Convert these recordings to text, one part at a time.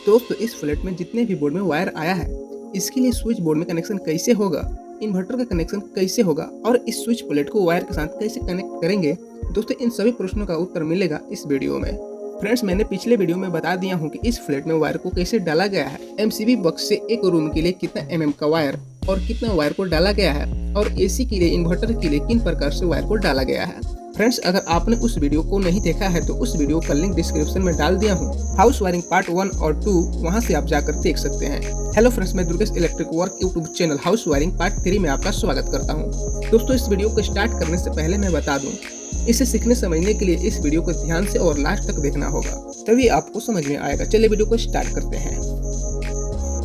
दोस्तों इस फ्लैट में जितने भी बोर्ड में वायर आया है, इसके लिए स्विच बोर्ड में कनेक्शन कैसे होगा, इन्वर्टर का कनेक्शन कैसे होगा और इस स्विच प्लेट को वायर के साथ कैसे कनेक्ट करेंगे, दोस्तों इन सभी प्रश्नों का उत्तर मिलेगा इस वीडियो में। फ्रेंड्स, मैंने पिछले वीडियो में बता दिया हूँ कि इस फ्लैट में वायर को कैसे डाला गया है, एमसीबी बॉक्स से एक रूम के लिए कितना एमएम का वायर और कितना वायर को डाला गया है और एसी के लिए इन्वर्टर के लिए किन प्रकार से वायर को डाला गया है। फ्रेंड्स, अगर आपने उस वीडियो को नहीं देखा है तो उस वीडियो का लिंक डिस्क्रिप्शन में डाल दिया हूँ। हाउस वायरिंग पार्ट 1 और 2 वहाँ से आप जाकर देख सकते हैं। हेलो फ्रेंड्स, मैं Durgesh electric work YouTube channel house wiring part 3 में आपका स्वागत करता हूँ। दोस्तों, इस वीडियो को स्टार्ट करने से पहले मैं बता दूं, इसे सीखने समझने के लिए इस वीडियो को ध्यान से और लास्ट तक देखना होगा, तभी आपको समझ में आएगा। चलिए वीडियो को स्टार्ट करते हैं।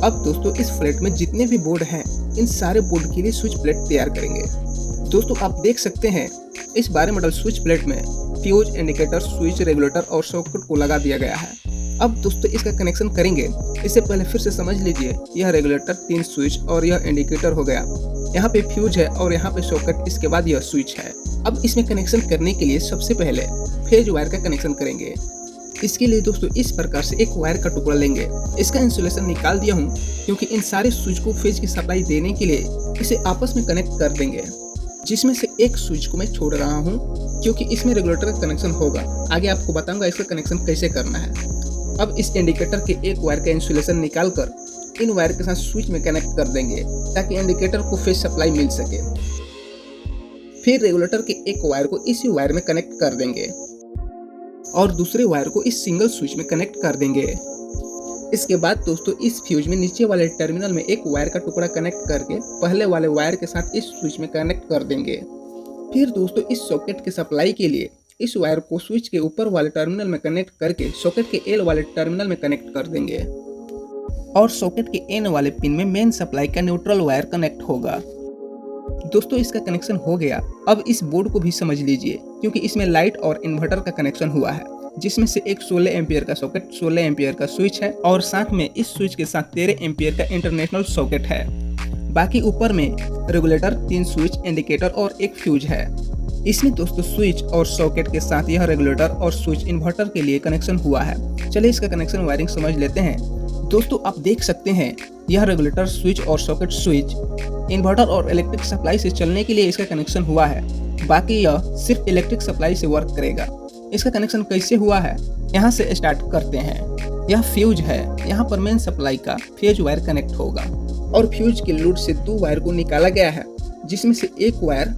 अब दोस्तों इस फ्लैट में जितने भी बोर्ड हैं, इन सारे बोर्ड के लिए स्विच प्लेट तैयार करेंगे। दोस्तों आप देख सकते हैं इस 12 मॉडल स्विच प्लेट में फ्यूज, इंडिकेटर, स्विच, रेगुलेटर और सॉकेट को लगा दिया गया है। अब दोस्तों इसका कनेक्शन करेंगे। इससे पहले फिर से समझ लीजिए, यह रेगुलेटर, 3 स्विच और यह इंडिकेटर हो गया। यहाँ पे फ्यूज है और यहाँ पे सॉकेट, इसके बाद यह स्विच है। अब इसमें कनेक्शन करने के लिए सबसे पहले फेज वायर का कनेक्शन करेंगे। इसके लिए दोस्तों इस प्रकार से एक वायर का टुकड़ा लेंगे। इसका इंसुलेशन निकाल दिया हूँ क्योंकि इन सारे स्विच को फेज की सप्लाई देने के लिए इसे आपस में कनेक्ट कर देंगे, जिसमें से एक स्विच को मैं छोड़ रहा हूँ क्योंकि इसमें रेगुलेटर का कनेक्शन होगा। आगे आपको बताऊंगा इसका कनेक्शन कैसे करना है। अब इस इंडिकेटर के एक वायर का इंसुलेशन निकाल कर इन वायर के साथ स्विच में कनेक्ट कर देंगे ताकि इंडिकेटर को फेज सप्लाई मिल सके। फिर रेगुलेटर के एक वायर को इसी वायर में कनेक्ट कर देंगे और दूसरे वायर को इस सिंगल स्विच में कनेक्ट कर देंगे। इसके बाद दोस्तों इस फ्यूज में नीचे वाले टर्मिनल में एक वायर का टुकड़ा कनेक्ट करके पहले वाले वायर के साथ इस स्विच में कनेक्ट कर देंगे। फिर दोस्तों इस सॉकेट के सप्लाई के लिए इस वायर को स्विच के ऊपर वाले टर्मिनल में कनेक्ट करके सॉकेट के एल वाले टर्मिनल में कनेक्ट कर देंगे और सॉकेट के एन वाले पिन में मेन सप्लाई का न्यूट्रल वायर कनेक्ट होगा। दोस्तों इसका कनेक्शन हो गया। अब इस बोर्ड को भी समझ लीजिए क्योंकि इसमें लाइट और इन्वर्टर का कनेक्शन हुआ है, जिसमें से एक 16 एम्पियर का सॉकेट, 16 एम्पियर का स्विच है और साथ में इस स्विच के साथ 13 एम्पियर का इंटरनेशनल सॉकेट है। बाकी ऊपर में रेगुलेटर, 3 स्विच, इंडिकेटर और एक फ्यूज है। इसमें दोस्तों स्विच और सॉकेट के साथ यह रेगुलेटर और स्विच इन्वर्टर के लिए कनेक्शन हुआ है। चलिए इसका कनेक्शन वायरिंग समझ लेते हैं। दोस्तों आप देख सकते हैं यह रेगुलेटर, स्विच और सॉकेट स्विच इन्वर्टर और इलेक्ट्रिक सप्लाई से चलने के लिए इसका कनेक्शन हुआ है। बाकी यह सिर्फ इलेक्ट्रिक सप्लाई से वर्क करेगा। इसका कनेक्शन कैसे हुआ है, यहाँ से स्टार्ट करते हैं। यह फ्यूज है, यहाँ पर मेन सप्लाई का फेज वायर कनेक्ट होगा और फ्यूज के लूड से 2 वायर को निकाला गया है, जिसमें से एक वायर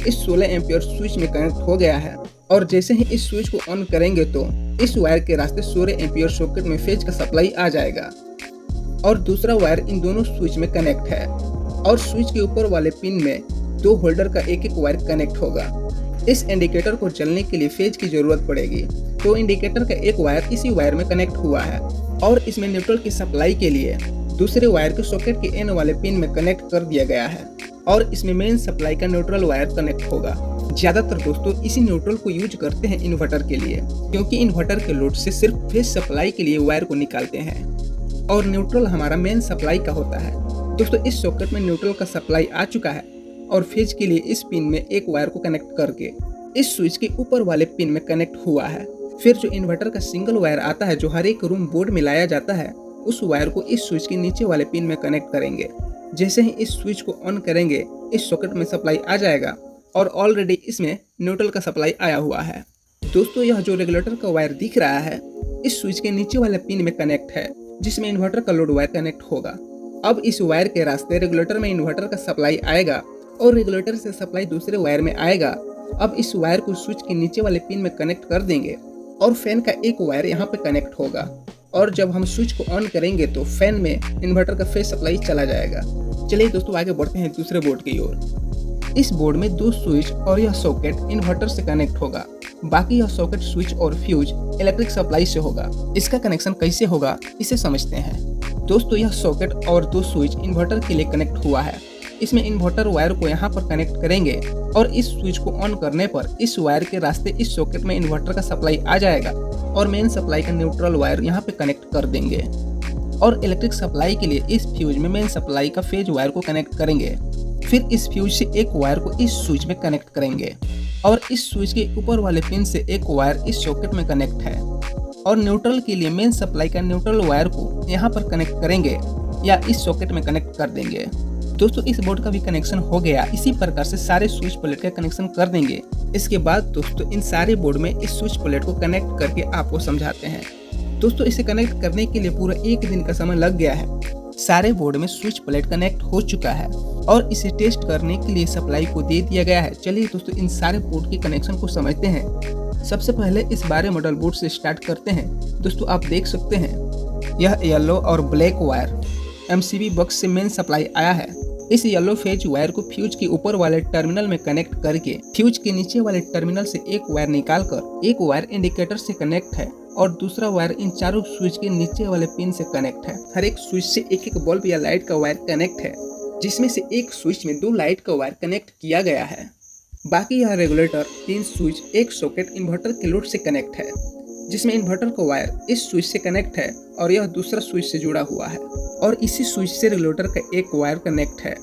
इस 16 एम्पियर स्विच में कनेक्ट हो गया है और जैसे ही इस स्विच को ऑन करेंगे तो इस वायर के रास्ते 16 एम्पियर सॉकेट में फेज का सप्लाई आ जाएगा और दूसरा वायर इन दोनों स्विच में कनेक्ट है और स्विच के ऊपर वाले पिन में 2 होल्डर का एक वायर कनेक्ट होगा। इस इंडिकेटर को जलने के लिए फेज की जरूरत पड़ेगी, तो इंडिकेटर का एक वायर इसी वायर में कनेक्ट हुआ है और इसमें न्यूट्रल की सप्लाई के लिए दूसरे वायर को सॉकेट के एन वाले पिन में कनेक्ट कर दिया गया है और इसमें मेन सप्लाई का न्यूट्रल वायर कनेक्ट होगा। ज्यादातर दोस्तों इसी न्यूट्रल को यूज करते हैं इन्वर्टर के लिए, क्योंकि इन्वर्टर के लोड से सिर्फ फेज सप्लाई के लिए वायर को निकालते हैं और न्यूट्रल हमारा मेन सप्लाई का होता है। दोस्तों इस सॉकेट में न्यूट्रल का सप्लाई आ चुका है और फेज के लिए इस पिन में एक वायर को कनेक्ट करके इस स्विच के ऊपर वाले पिन में कनेक्ट हुआ है। फिर जो इन्वर्टर का सिंगल वायर आता है जो हर एक रूम बोर्ड में लाया जाता है, उस वायर को इस स्विच के नीचे वाले पिन में कनेक्ट करेंगे। जैसे ही इस स्विच को ऑन करेंगे इस सॉकेट में सप्लाई आ जाएगा और ऑलरेडी इसमें न्यूट्रल का सप्लाई आया हुआ है। दोस्तों यह जो रेगुलेटर का वायर दिख रहा है इस स्विच के नीचे वाले पिन में कनेक्ट है, जिसमें इन्वर्टर का लोड वायर कनेक्ट होगा। अब इस वायर के रास्ते रेगुलेटर में इन्वर्टर का सप्लाई आएगा और रेगुलेटर से सप्लाई दूसरे वायर में आएगा। अब इस वायर को स्विच के नीचे वाले पिन में कनेक्ट कर देंगे और फैन का एक वायर यहाँ पे कनेक्ट होगा और जब हम स्विच को ऑन करेंगे तो फैन में इन्वर्टर का फेज सप्लाई चला जाएगा। चलिए दोस्तों आगे बढ़ते हैं दूसरे बोर्ड की ओर। इस बोर्ड में 2 स्विच और यह सॉकेट इन्वर्टर से कनेक्ट होगा। बाकी यह सॉकेट, स्विच और फ्यूज इलेक्ट्रिक सप्लाई से होगा। इसका कनेक्शन कैसे होगा इसे समझते हैं। दोस्तों यह सॉकेट और 2 स्विच इन्वर्टर के लिए कनेक्ट हुआ है। इसमें इन्वर्टर वायर को यहाँ पर कनेक्ट करेंगे और इस स्विच को ऑन करने पर इस वायर के रास्ते इस सॉकेट में इन्वर्टर का सप्लाई आ जाएगा और मेन सप्लाई का न्यूट्रल वायर यहाँ पे कनेक्ट कर देंगे और इलेक्ट्रिक सप्लाई के लिए इस फ्यूज में मेन सप्लाई का फेज वायर को कनेक्ट करेंगे। फिर इस फ्यूज से एक वायर को इस स्विच में कनेक्ट करेंगे और इस स्विच के ऊपर वाले पिन से एक वायर इस सॉकेट में कनेक्ट है और न्यूट्रल के लिए मेन सप्लाई का न्यूट्रल वायर को यहाँ पर कनेक्ट करेंगे या इस सॉकेट में कनेक्ट कर देंगे। दोस्तों इस बोर्ड का भी कनेक्शन हो गया। इसी प्रकार से सारे स्विच प्लेट का कनेक्शन कर देंगे। इसके बाद दोस्तों इन सारे बोर्ड में इस स्विच प्लेट को कनेक्ट करके आपको समझाते हैं। दोस्तों इसे कनेक्ट करने के लिए पूरा 1 दिन का समय लग गया है। सारे बोर्ड में स्विच प्लेट कनेक्ट हो चुका है और इसे टेस्ट करने के लिए सप्लाई को दे दिया गया है। चलिए दोस्तों इन सारे बोर्ड के कनेक्शन को समझते हैं। सबसे पहले इस 12 मॉडल बोर्ड से स्टार्ट करते हैं। दोस्तों आप देख सकते हैं यह येलो और ब्लैक वायर एमसीबी बॉक्स से मेन सप्लाई आया है। इस येलो फेज वायर को फ्यूज के ऊपर वाले टर्मिनल में कनेक्ट करके फ्यूज के नीचे वाले टर्मिनल से एक वायर निकालकर एक वायर इंडिकेटर से कनेक्ट है और दूसरा वायर इन चारों स्विच के नीचे वाले पिन से कनेक्ट है। हर एक स्विच से एक एक बल्ब या लाइट का वायर कनेक्ट है, जिसमें से एक स्विच में 2 लाइट का वायर कनेक्ट किया गया है। बाकी यह रेगुलेटर 3 स्विच एक सॉकेट इन्वर्टर के लोड से कनेक्ट है, जिसमें इन्वर्टर का वायर इस स्विच से कनेक्ट है और यह दूसरा स्विच से जुड़ा हुआ है और इसी स्विच से रेगुलेटर का एक वायर कनेक्ट है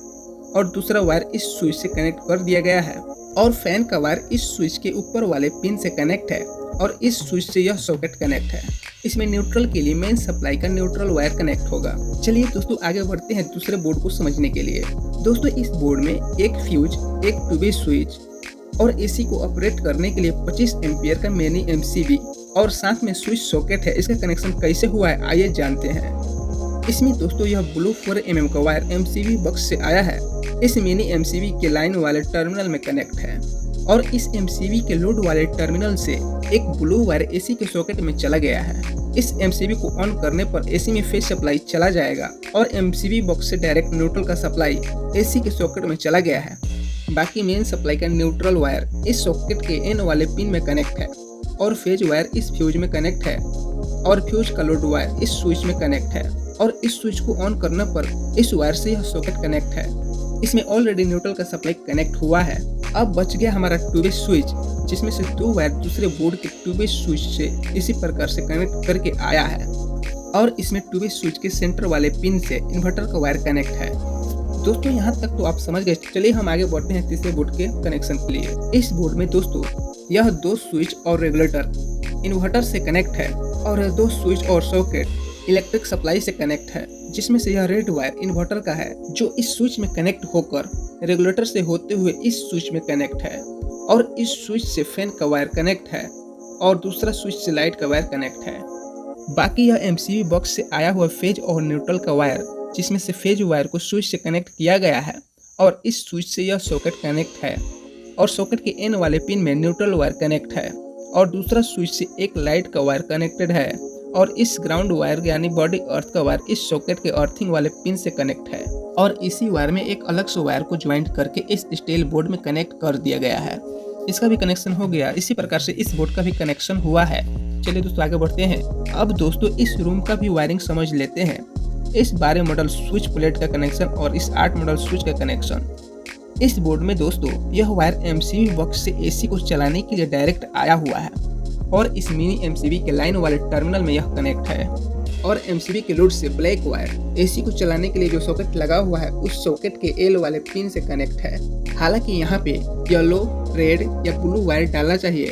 और दूसरा वायर इस स्विच से कनेक्ट कर दिया गया है और फैन का वायर इस स्विच के ऊपर वाले पिन से कनेक्ट है और इस स्विच से यह सॉकेट कनेक्ट है। इसमें न्यूट्रल के लिए मेन सप्लाई का न्यूट्रल वायर कनेक्ट होगा। चलिए दोस्तों आगे बढ़ते हैं दूसरे बोर्ड को समझने के लिए। दोस्तों इस बोर्ड में एक फ्यूज, एक 2-वे स्विच और एसी को ऑपरेट करने के लिए 25 एम्पियर का मिनी एमसीबी और साथ में स्विच सॉकेट है। इसका कनेक्शन कैसे हुआ है आइए जानते हैं। इसमें दोस्तों यह ब्लू 4 mm का वायर एमसीबी बॉक्स से आया है। इस मिनी एमसीबी के लाइन वाले टर्मिनल में कनेक्ट है और इस एमसीबी के लोड वाले टर्मिनल से एक ब्लू वायर एसी के सॉकेट में चला गया है। इस एमसीबी को ऑन करने पर एसी में फेज सप्लाई चला जाएगा और एमसीबी बॉक्स से डायरेक्ट न्यूट्रल का सप्लाई एसी के सॉकेट में चला गया है। बाकी मेन सप्लाई का न्यूट्रल वायर इस सॉकेट के एन वाले पिन में कनेक्ट है और फेज वायर इस फ्यूज में कनेक्ट है और फ्यूज का लोड वायर इस स्विच में कनेक्ट है और इस स्विच को ऑन करने पर इस वायर से यह सॉकेट कनेक्ट है। इसमें ऑलरेडी न्यूट्रल का सप्लाई कनेक्ट हुआ है। अब बच गया हमारा 2-वे स्विच, जिसमें से 2 वायर दूसरे बोर्ड के 2-वे स्विच से इसी प्रकार से कनेक्ट करके आया है और इसमें 2-वे स्विच के सेंटर वाले पिन से इन्वर्टर का वायर कनेक्ट है। दोस्तों यहाँ तक तो आप समझ गए। चलिए हम आगे बढ़ते हैं तीसरे बोर्ड के कनेक्शन के लिए। इस बोर्ड में दोस्तों यह 2 स्विच और रेगुलेटर इन्वर्टर से कनेक्ट है और यह 2 स्विच और सॉकेट इलेक्ट्रिक सप्लाई से कनेक्ट है, जिसमें से यह रेड वायर इन्वर्टर का है जो इस स्विच में कनेक्ट होकर रेगुलेटर से होते हुए इस स्विच में कनेक्ट है और इस स्विच से फैन का वायर कनेक्ट है और दूसरा स्विच से लाइट का वायर कनेक्ट है। बाकी यह एमसीबी बॉक्स से आया हुआ फेज और न्यूट्रल का वायर, जिसमें से फेज वायर को स्विच से कनेक्ट किया गया है और इस स्विच से यह सॉकेट कनेक्ट है और सॉकेट के एन वाले पिन में न्यूट्रल वायर कनेक्ट है और दूसरा स्विच से एक लाइट का वायर कनेक्टेड है और इस ग्राउंड वायर यानी बॉडी अर्थ का वायर इस सॉकेट के अर्थिंग वाले पिन से कनेक्ट है और इसी वायर में एक अलग से वायर को ज्वाइंट करके इस स्टील बोर्ड में कनेक्ट कर दिया गया है। इसका भी कनेक्शन हो गया। इसी प्रकार से इस बोर्ड का भी कनेक्शन हुआ है। चलिए दोस्तों आगे बढ़ते हैं। अब दोस्तों इस रूम का भी वायरिंग समझ लेते हैं। इस 12 मॉडल स्विच प्लेट का कनेक्शन और इस 8 मॉडल स्विच का कनेक्शन। इस बोर्ड में दोस्तों यह वायर एमसीबी बॉक्स से एसी को चलाने के लिए डायरेक्ट आया हुआ है और इस मिनी एमसीबी के लाइन वाले टर्मिनल में यह कनेक्ट है और एमसीबी के लोड से ब्लैक वायर एसी को चलाने के लिए जो सॉकेट लगा हुआ है उस सॉकेट के एल वाले पिन से कनेक्ट है। हालांकि यहाँ पे येलो, रेड या ब्लू वायर डालना चाहिए,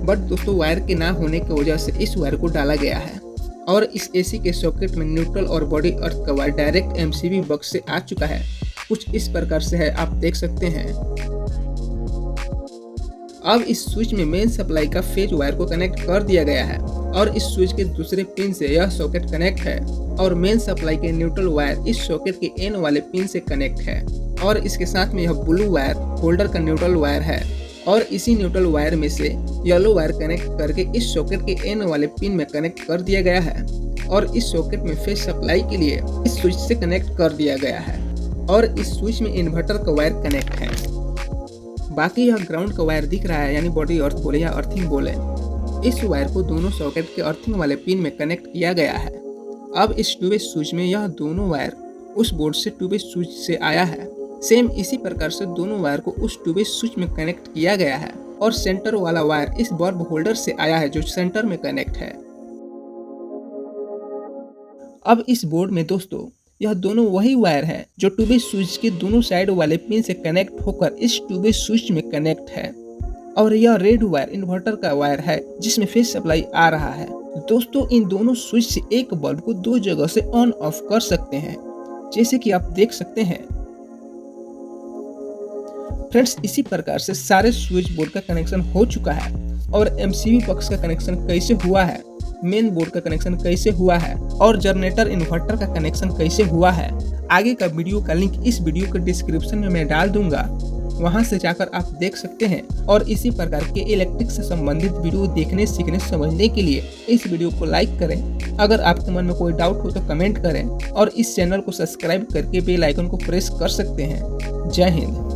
बट दोस्तों वायर के ना होने की वजह से इस वायर को डाला गया है और इस एसी के सॉकेट में न्यूट्रल और बॉडी अर्थ का वायर डायरेक्ट एमसीबी बॉक्स से आ चुका है। कुछ इस प्रकार से है, आप देख सकते हैं। अब इस स्विच में मेन सप्लाई का फेज वायर को कनेक्ट कर दिया गया है और इस स्विच के दूसरे पिन से यह सॉकेट कनेक्ट है और मेन सप्लाई के न्यूट्रल वायर इस सॉकेट के एन वाले पिन से कनेक्ट है और इसके साथ में यह ब्लू वायर होल्डर का न्यूट्रल वायर है और इसी न्यूट्रल वायर में से येलो वायर कनेक्ट करके इस सॉकेट के एन वाले पिन में कनेक्ट कर दिया गया है और इस सॉकेट में फेज सप्लाई के लिए इस स्विच से कनेक्ट कर दिया गया है और इस स्विच में इन्वर्टर का वायर कनेक्ट है। बाकी यह ग्राउंड का वायर दिख रहा है, यानी बॉडी अर्थ बोले या अर्थिंग बोले। इस वायर को दोनों सॉकेट के अर्थिंग वाले पिन में कनेक्ट किया गया है। अब इस 2-वे स्विच में यह दोनों वायर उस बोर्ड से 2-वे स्विच से आया है। सेम इसी प्रकार से दोनों वायर को उस 2-वे स्विच में कनेक्ट किया गया है और सेंटर वाला वायर इस बल्ब होल्डर से आया है जो सेंटर में कनेक्ट है। अब इस बोर्ड में दोस्तों यह दोनों वही वायर है जो 2-वे स्विच के दोनों साइड वाले पिन से कनेक्ट होकर इस 2-वे स्विच में कनेक्ट है और यह रेड वायर इन्वर्टर का वायर है जिसमें फेज सप्लाई आ रहा है दोस्तों इन दोनों स्विच से एक बल्ब को दो जगह से ऑन ऑफ कर सकते हैं, जैसे कि आप देख सकते हैं। फ्रेंड्स, इसी प्रकार से सारे स्विच बोर्ड का कनेक्शन हो चुका है और एमसीबी पक्ष का कनेक्शन कैसे हुआ है, मेन बोर्ड का कनेक्शन कैसे हुआ है और जनरेटर इन्वर्टर का कनेक्शन कैसे हुआ है, आगे का वीडियो का लिंक इस वीडियो के डिस्क्रिप्शन में मैं डाल दूंगा, वहां से जाकर आप देख सकते हैं। और इसी प्रकार के इलेक्ट्रिक से संबंधित वीडियो देखने, सीखने, समझने के लिए इस वीडियो को लाइक करें। अगर आपके मन में कोई डाउट हो तो कमेंट करें और इस चैनल को सब्सक्राइब करके बेल आइकन को प्रेस कर सकते हैं। जय हिंद।